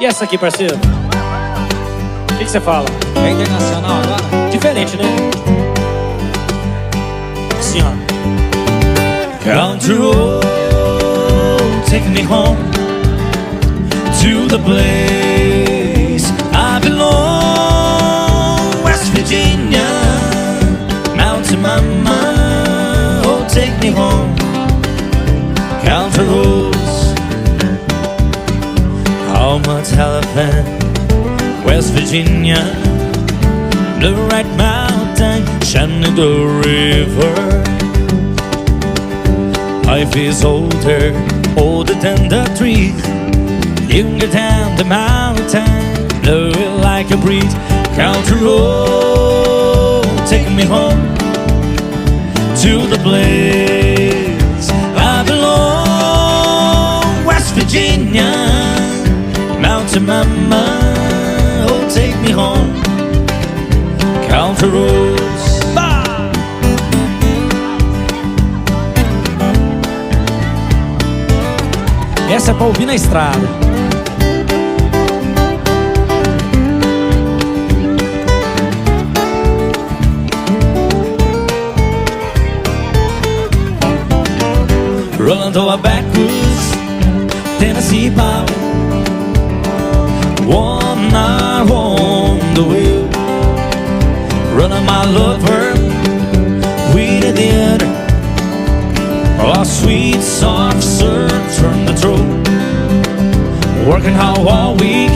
E essa aqui, parceiro? O que você fala? É internacional agora? Diferente, né? Assim, ó. Country road, take me home to the place I belong. West Virginia, Mountain Mama, oh take me home. Country roads, how much elephant, West Virginia, the Red Mountain, Shenandoah River. Life is older, older than the trees. You can get down the mountain, blow it like a breeze. Country road, taking me home to the place I belong. West Virginia, Mountain Mama, oh take me home. Country roads. Essa é pra ouvir na estrada. Rolling through our backwoods, Tennessee power. One night on the wheel, running my lover with the other. Our sweet soft serve turn the throat, working hard all week.